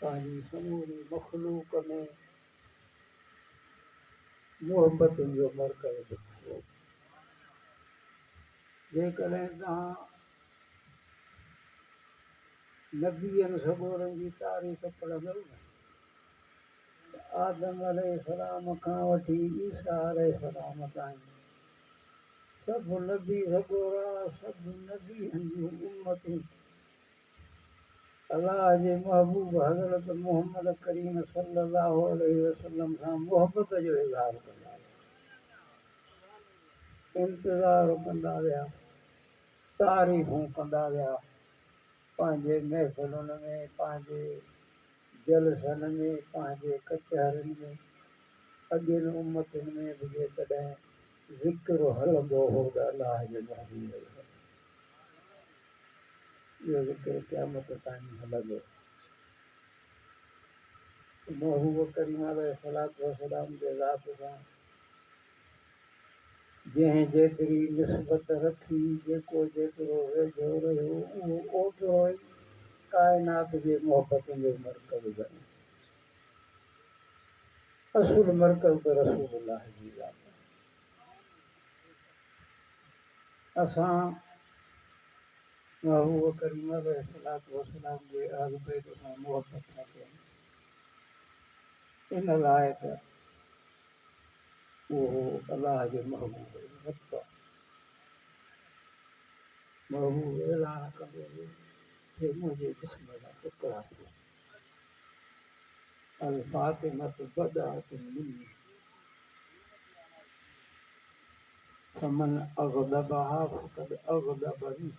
पंहिंजी समूरी मखलूक में मोहब्बत जो मर्कज़ ॾिठो। जेकॾहिं तव्हां नबीअनि सॻोरनि जी तारीख़ पढ़ंदव न, आदम अलैहिस्सलाम खां वठी ईसा अलैहिस्सलाम ताईं सभु नबी सॻोरा, सभु नबीअनि जूं उम्मतूं अलाह जे महबूब हज़रत मुहम्मद करीम सल्लल्लाहु अलैहि वसल्लम सां मोहबत जो इज़हार कंदा विया, इंतज़ारु कंदा विया, तारीफ़ूं कंदा विया, पंहिंजे महफ़िलुनि में, पंहिंजे जलसनि में, पंहिंजे कचहरियुनि में, अॻियनि उम्मतुनि में बि जेकॾहिं ज़िक्र हलंदो हो त अलाह जे महबूब जो इहो ज़िक्र क़यामत ताईं हलंदो। महबूब करीम अलैहिस्सलातु वस्सलाम जे ज़ात सां जंहिं जेतिरी निस्बत रखी, जेको जेतिरो वेझो रहियो, उहो ओतिरो ई काइनात जे मोहबतुनि जो मर्कज़ बने। असुल मर्कज़ त रसूलुल्लाह जी ज़ात आहे। असां महबूब करीम अलैहिस्सलातु वस्सलाम जे अहल बैत सां मोहबत था कयूं, इन लाइ त उहो अलाह जे महबूब जो वक़्तु आहे। महबूब ऐलान कंदो हुयो हे मुंहिंजे जिस्म जा टुकड़ा थियो, अल फातिमतु बदअतु मिन्नी फमन अग़दबहा फ़क़द अग़दबनी।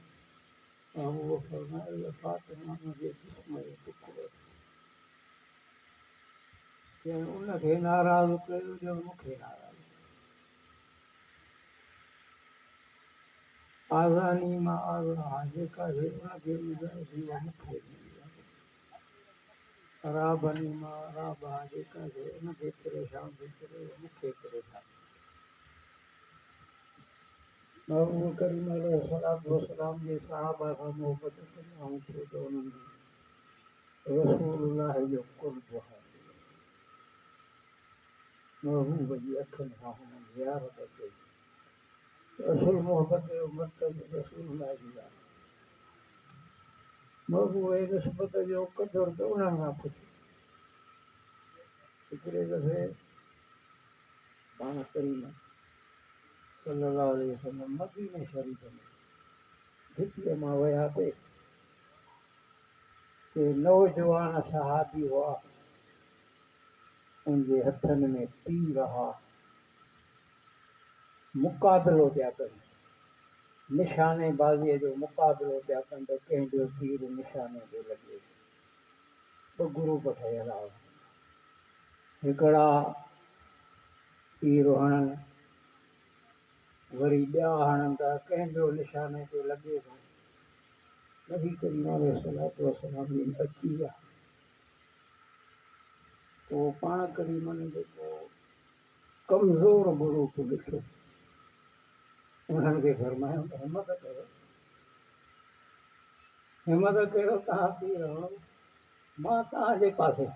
महबूब फरमायो फातिमा मुंहिंजे जिस्म जो टुकड़ो थियो, ॼण उनखे नाराज़ कयो ॼण मूंखे नाराज़। आज़ानी मां आज़ा जेका उनखे ॿुधाईंदी उहा मूंखे ॾींदी आहे। राबनी मां राबा जेका उनखे परेशान थी करे मूंखे परेशान। महबूब करीम अलैहिस्सलातु वस्सलाम जे सहाबा सां मोहबत कंदा आहियूं छो त उन्हनि रसूलुल्लाह जो क़ुर्ब हासिल महबूब जी अखियुनि सां हुननि ज़ियारत कई। असुल मोहबत जो मर्कज़ रसूलुल्लाह जी आहे। महबूब जी निस्बत जो क़दुरु त उन्हनि खां पुछो। हिकिड़े दफ़े पाण करीम सल्लल्लाहु अलैहि वसल्लम मदीने शरीफ़ में घिटीअ मां विया पिए के नौजवान सहाबी हुआ, उनजे हथनि में तीर हुआ, मुक़ाबिलो पिया कनि, निशानेबाज़ीअ जो मुक़ाबिलो पिया कनि त कंहिंजो तीर निशाने ते लॻे। ॿ ग्रुप ठहियल हुआ, हिकिड़ा तीर हणनि, वरी ॿिया हणनि था, कंहिंजो निशाने ते लॻे थो। नबी करीम अलैहिस्सलातु वस्सलाम अची विया, पोइ पाण करीम ने जेको कमज़ोर ग्रुप ॾिठो, उन्हनि खे फरमायो हिमत कयो, हिमत कयो, तव्हां तीर हणो, मां तव्हांजे पासे,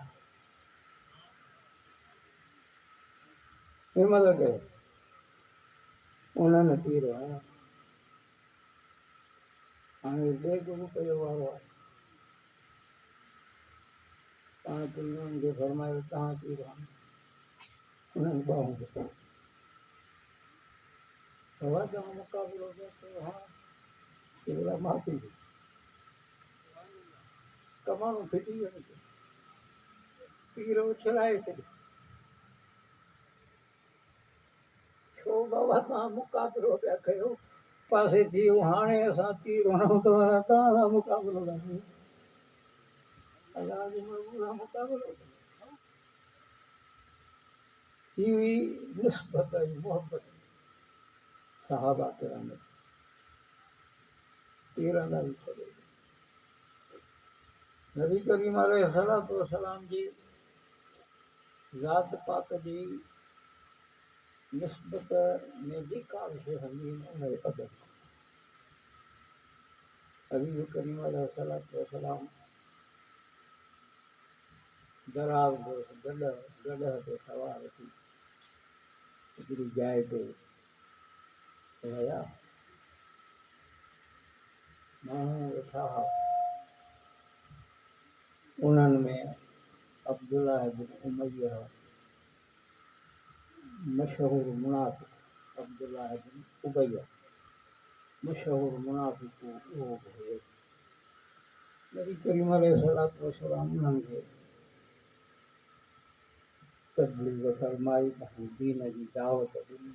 हिमत कयो। उन्हनि तीर हणिया। हाणे ॿिए ग्रुप जो वारो आहे, पाण करीम खे फरमायो तव्हां तीर हणो, उन्हनि ॿाहूं ॾिठो, बाबा तव्हां मुक़ाबिलो पिया कयो, हा केवल माफ़ी ॾे, कमाणो फिटी वञे, तीर उछलाए छॾे, छो बाबा तव्हां मुक़ाबिलो पिया कयो, पासे थी वियो, हाणे असां तीर हणूं त तव्हां सां मुक़ाबिलो था कयूं, अलाह जे महबूब सां मुक़ाबिलो। ही हुई निस्बत ऐं मोहबत सहाबा किराम तीरंदा ई छॾे। नबी करीम अलैहिस्सलातु वस्सलाम जी ज़ात पाक जी निस्बत में जेका बि शइ हूंदी आहे उनजो अदब। हबीब करीम अलैहिस्सलातु वस्सलाम दराज गॾ ते सवार थी हिकिड़ी जाइ ते विया। माण्हू वेठा हुआ, उन्हनि में अब्दुल्लाह बिन उमय्या मशहूर मुनाफ़िक़, अब्दुल्लाह बिन उबैया मशहूर मुनाफ़िक़ उहो बि हुयो। नबी करीम अलैहिस्सलातु वस्सलाम उन्हनि खे तबलीग फरमाई, दीन जी दावत ॾिनी।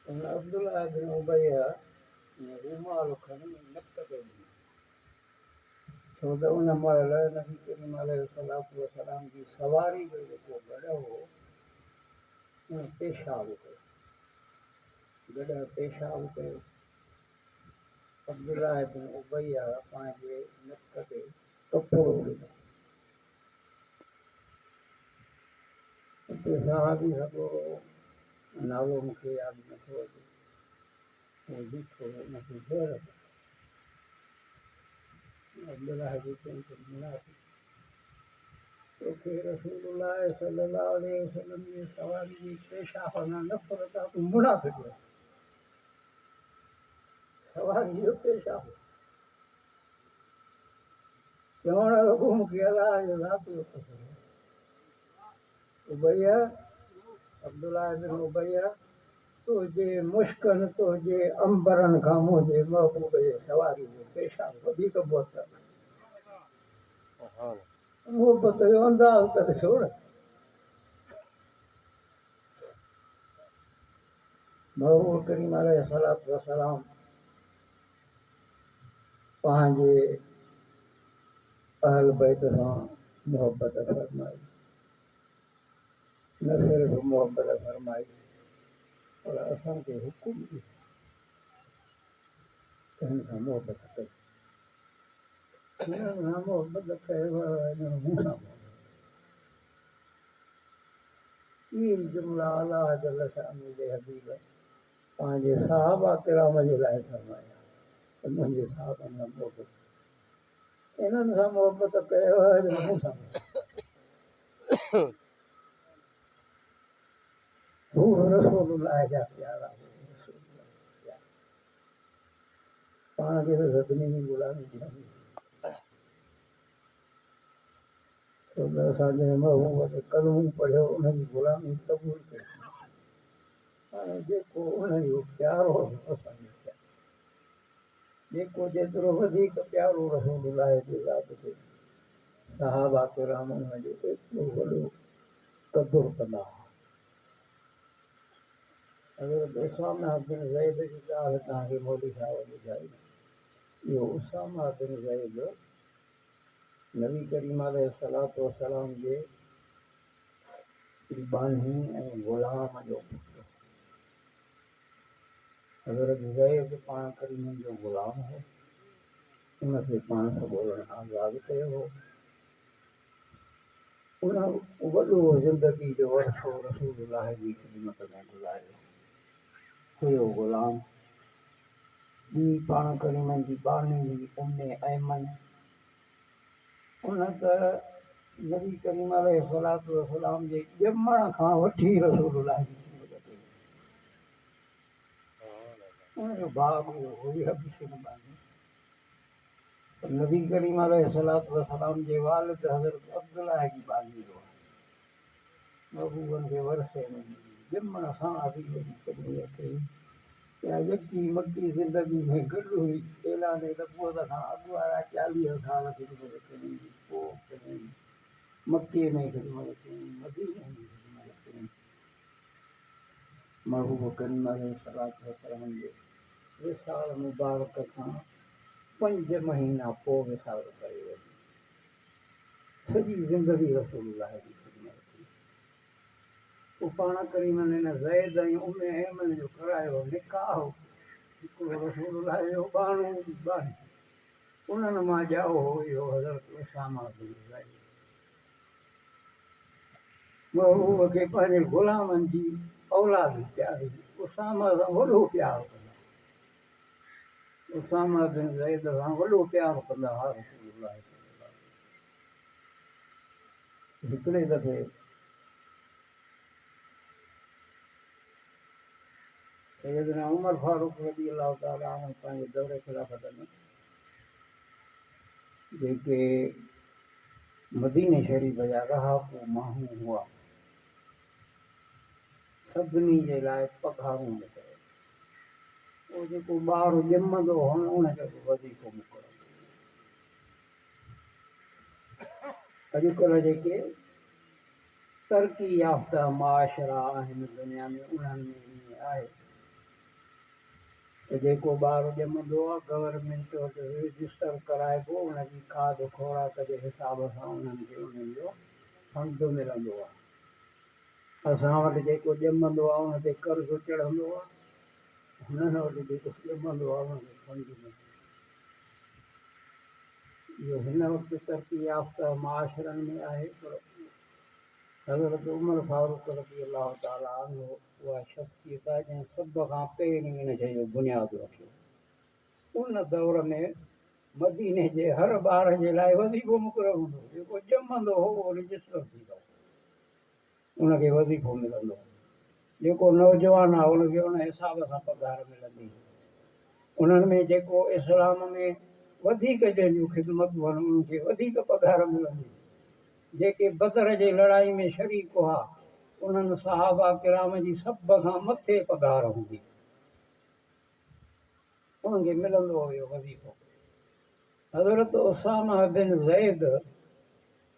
उन अब्दुल्लाह बिन उबैया रूमाल खणी नक ते ॾिनो, छो त उन महिल नबी करीम अलैहिस्सलातु वस्सलाम जी सवारी जो जेको गॾु हो उन पेशाब कयो, गॾु पेशाब कयो। अब्दुल्लाह बिन उबैया पंहिंजे नक ते कपिड़ो ॾिनो। उते सहाबी सभु नालो मूंखे यादि नथो अचे, उहो ॾिठो, उनखे हैरत। अब्दुल्लाह जी चई मुनाफ़िक़, तोखे रसूलुल्लाह सल्लल्लाहु अलैहि वसल्लम जी सवारी जी पेशाब खां नफ़रत आहे, तूं मुनाफ़िक़ आहे। सवारी जो पेशाब चवण लॻो मूंखे अलाह जो ज़ात जो कसम, उबैया, अब्दुल्लाह बिन उबैया, तुंहिंजे मुश्कनि तुंहिंजे अंबरनि खां मुंहिंजे महबूब जे सवारी जो पेशाब वधीक मुअतल। मोहबत जो अंदाज़ त ॾिसो न। महबूब करीम अलैहिस्सलातु वस्सलाम पंहिंजे अहल बैत सां मोहबत फरमाई, न सिर्फ़ु मोहबत फरमाई पर असांखे हुकुम ॾिनो त हिन सां मोहबत कई। हिननि सां मोहबत कयव, हिननि मूं सां इहे जुमिला अलाह जल शान जे हबीब पंहिंजे सहाबा किराम जे लाइ फरमाया त मुंहिंजे साहबनि सां मोहबत, इन्हनि सां मोहबत कयव, हिननि मूं सां हू रसूलुल्लाह जा प्यारा हो, रसूलुल्लाह जा प्यारा। पाण खे त सभिनी जी गुलामी थी, छो त असांजे महबूब ते कलमो पढ़ियो, उनजी गुलामी क़बूल कई। हाणे जेको उनजो प्यारो असांजो प्यारो, जेको जेतिरो वधीक प्यारो रसूलुल्लाह जे ज़ात ते सहाबा किराम उनजो एतिरो वॾो क़दुरु कंदा हुआ। हज़रत उसामा बिन ज़ैद जी ॻाल्हि तव्हांखे मौलवी साहिब ॿुधाई। इहो उसामा बिन ज़ैद नबी करीम अलैहिस्सलातु वस्सलाम जे बानी ऐं ग़ुलाम जो पुटु। हज़रत ज़ैद पाण करीमनि जो ग़ुलाम हो, उनखे पाण सां ॻोल्हण आज़ादु कयो हो। उन वॾो ज़िंदगी जो अरसो रसूलुल्लाह जी ख़िदमत में गुज़ारियो हुयो ग़ुलाम। ॿी पाण करीमनि जी बानी हुई उम्मे ऐमन, उन त नबी करीम अलैहिस्सलातु वस्सलाम जे ॼमण खां वठी रसूलुल्लाह जी ख़िदमत कई। उनजो भाउ हुई हबशी बानी। नबी करीम अलैहिस्सलातु वस्सलाम जे वालिद हज़रत अब्दुल्लाह जी बानी हो। महबूबनि खे वरसे में ॼमण सां हबीब जी क़बूलियत कई। या यकी मकी ज़िंदगी में गॾु हुई, ऐलान नबूअत खां अॻु वारा 40 साल ख़िदमत कई, पोइ कॾहिं मके में ख़िदमत कई, मदीने में ख़िदमत कई। महबूब करीम अलैहिस्सलातु वस्सलाम जे विसाल मुबारक खां 5 महीना पोइ विसाल करे वई। सॼी ज़िंदगी रसूलुल्लाह जी ख़िदमत कई। पोइ पाण करीमनि हिन ज़ैद ऐं उम्मे ऐमन जो करायो निकाह, हिकिड़ो रसूलुल्लाह जो बाणो बानी, उन्हनि मां ॼाओ हो इहो हज़रत उसामा बिन ज़ैद। महबूब खे पंहिंजे ग़ुलामनि जी औलाद प्यारी, उसामा सां वॾो प्यारु कंदा, उसामा बिन ज़ैद सां वॾो प्यारु कंदा हुआ रसूलुल्लाह। हिकिड़े दफ़े सैयदना उमर फारूक रज़ी अलाह ताला अन्हु पंहिंजे दौरे ख़िलाफ़त में जेके मदीने शरीफ़ जा रहाकू माण्हू हुआ सभिनी जे लाइ पघारूं निकिरे उहो जेको ॿारु ॼमंदो हो न उनखे बि वज़ीफ़ो मुक़ररु। अॼुकल्ह जेके तरक़ी याफ़्ता मुआशरा आहिनि दुनिया में उन्हनि में ईअं आहे त जेको ॿारु ॼमंदो आहे गवर्नमेंट वटि रजिस्टर कराइबो उनजी खाध खुराक जे हिसाब सां उन्हनि खे उन्हनि जो फंड मिलंदो आहे। असां वटि जेको ॼमंदो आहे उन ते कर्ज़ु चढ़ंदो आहे, हुननि वटि जेको ॼमंदो आहे उनखे फंड मिलंदो आहे। इहो हिन वक़्तु तरक़ी याफ़्ता मुआशरनि में आहे पर हज़रत उमर फारूक रज़ी अलाह ताला अन्हु उहा शख़्सियत आहे जंहिं सभ खां पहिरीं इन शइ जो बुनियादु रखियो। उन दौर में मदीने जे हर ॿार जे लाइ वज़ीफ़ो मुक़ररु हूंदो हो, जेको ॼमंदो हो उहो रजिस्टर थींदो, उनखे वज़ीफ़ो मिलंदो। जेको नौजवान आहे उनखे उन हिसाब सां पघार मिलंदी। उन्हनि में जेको इस्लाम में वधीक जंहिंजूं ख़िदमतूं आहिनि उन्हनि खे वधीक पघार मिलंदी। जेके बदर जे लड़ाई में शरीक हुआ उन्हनि सहाबा किराम जी सभ खां मथे पघार हूंदी, उन्हनि खे मिलंदो हुयो वज़ीफ़ो। हज़रत उसामा बिन ज़ैद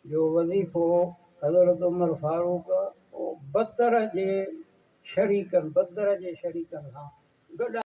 जो वज़ीफ़ो हज़रत उमर फारूक बदर जे शरीकनि सां गॾु